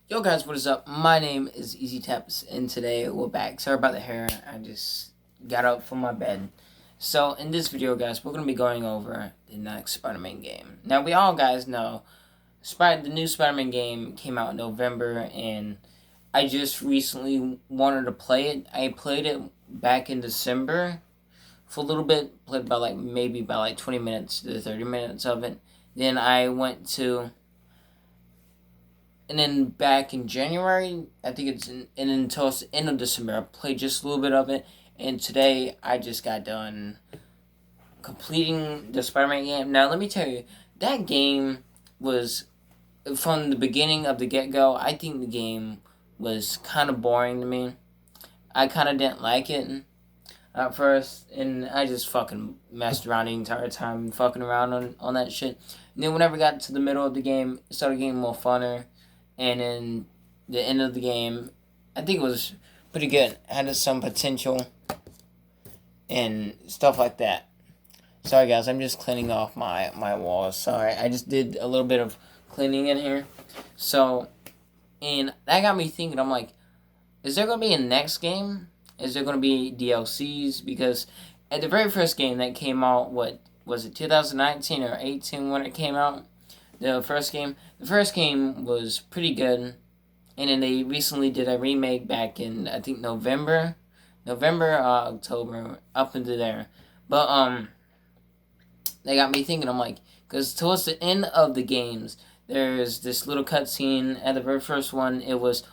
Yo guys, what is up? My name is Easy Taps, and today we're back. Sorry about the hair, I just got up from my bed. So, in this video, guys, we're going to be going over the next Spider-Man game. Now, we all guys know the new Spider-Man game came out in November, and I just recently wanted to play it. I played it back in December for a little bit, played about maybe about 20 minutes to 30 minutes of it. Then I went to and then back in January, I think and until the end of December, I played just a little bit of it. And today, I just got done completing the Spider-Man game. Now, let me tell you, that game was, from the beginning of the get-go, I think the game was kind of boring to me. I kind of didn't like it at first, and I just fucking messed around the entire time, fucking around on that shit. And then whenever I got to the middle of the game, it started getting more funner. And in the end of the game, I think it was pretty good. It had some potential and stuff like that. Sorry guys, I'm just cleaning off my walls. Sorry, I just did a little bit of cleaning in here. So, and that got me thinking, I'm like, is there going to be a next game? Is there going to be DLCs? Because at the very first game that came out, what was it, 2019 or 18 when it came out? The first game was pretty good, and then they recently did a remake back in, I think, October, up into there. But they got me thinking. I'm like, because towards the end of the games, there's this little cutscene at the very first one. It was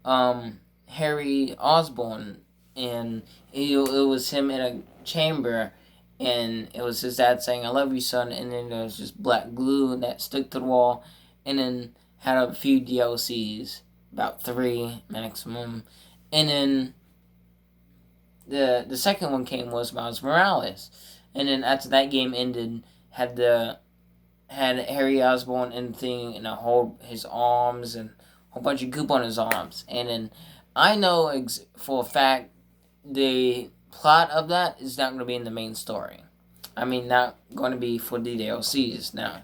Harry Osborn, and it was him in a chamber, and it was his dad saying, "I love you, son," and then there was just black glue that stuck to the wall, and then had a few DLCs, about 3 maximum, and then the second one was Miles Morales, and then after that game ended, had Harry Osborn and thing and his arms and a whole bunch of goop on his arms, and then I know for a fact the plot of that is not going to be in the main story. I mean, not going to be for the DLCs now.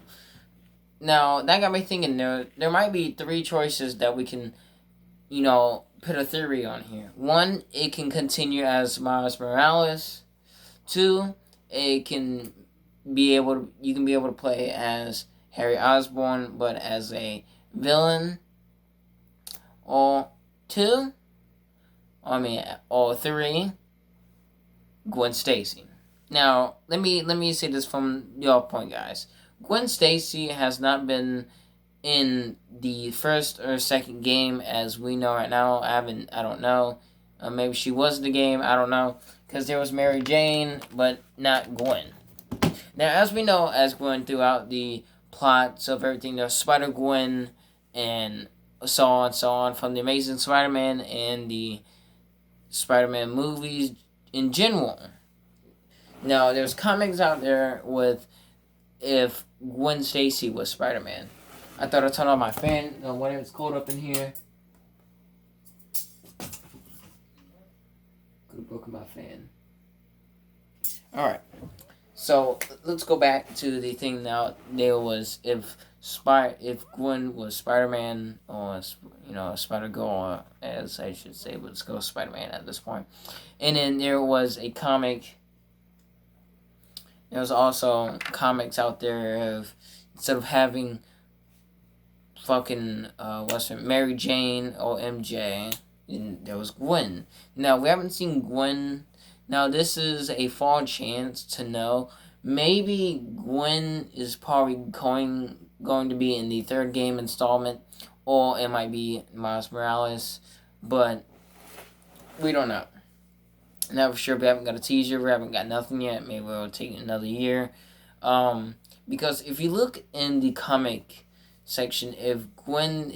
Now, that got me thinking, there might be 3 choices that we can, put a theory on here. 1, it can continue as Miles Morales. 2, you can be able to play as Harry Osborn, but as a villain. Or 3, Gwen Stacy. Now, let me say this from your point, guys. Gwen Stacy has not been in the first or second game as we know right now. I don't know. Maybe she was in the game. I don't know. Because there was Mary Jane, but not Gwen. Now, as we know, as Gwen throughout the plots of everything, there's Spider-Gwen and so on, from the Amazing Spider-Man and the Spider-Man movies in general. Now, there's comics out there with if Gwen Stacy was Spider-Man. I thought I'd turn on my fan when it's cold up in here. Could have broken my fan. Alright. So, let's go back to the thing now. There was if Gwen was Spider-Man, or Spider-Girl, as I should say, but let's go Spider-Man at this point. And then there was a comic. There was also comics out there of, instead of having fucking Mary Jane or MJ, and there was Gwen. Now, we haven't seen Gwen. Now, this is a far chance to know. Maybe Gwen is probably going to be in the 3rd game installment, or it might be Miles Morales, but we don't know. Not for sure. We haven't got a teaser. We haven't got nothing yet. Maybe it'll take another year. Because if you look in the comic section, if Gwen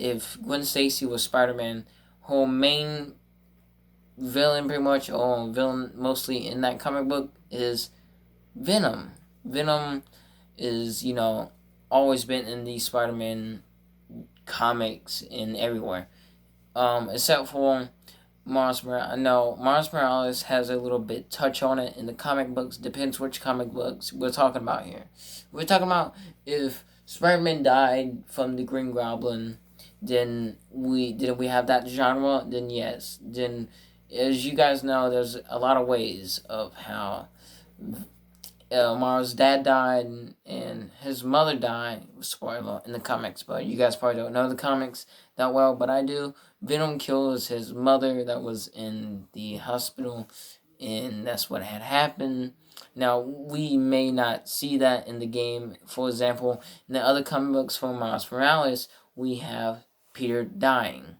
Stacy was Spider-Man, her main villain, pretty much, or villain mostly in that comic book, is Venom. Venom is, always been in the Spider-Man comics and everywhere. Except for Miles Morales. No, Miles Morales has a little bit touch on it in the comic books. Depends which comic books we're talking about here. We're talking about if Spider-Man died from the Green Goblin, then we have that genre, then yes. Then, as you guys know, there's a lot of ways of how Mara's dad died and his mother died. Spoiler in the comics, but you guys probably don't know the comics that well, but I do. Venom kills his mother that was in the hospital, and that's what had happened. Now, we may not see that in the game. For example, in the other comic books for Miles Morales, we have Peter dying.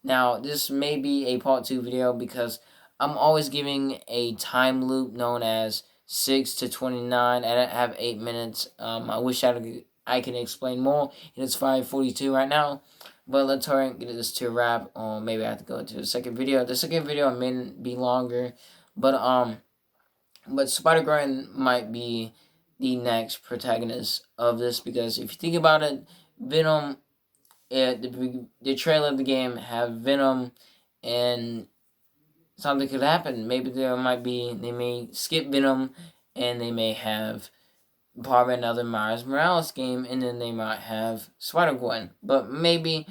Now, this may be a part 2 video because I'm always giving a time loop known as 6 to 29, and I have 8 minutes. I wish I could explain more, and it's 5:42 right now. But let's hurry and get this to a wrap, or maybe I have to go to the second video. The second video may be longer, but Spider-Gwen might be the next protagonist of this, because if you think about it, Venom, the trailer of the game have Venom, and something could happen. Maybe they may skip Venom, and they may have probably another Miles Morales game, and then they might have Spider-Gwen. But maybe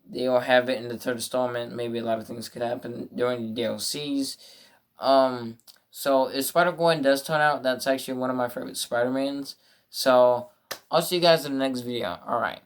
they'll have it in the third installment. Maybe a lot of things could happen during the DLCs. So if Spider-Gwen does turn out, that's actually one of my favorite Spider-Mans. So I'll see you guys in the next video. Alright.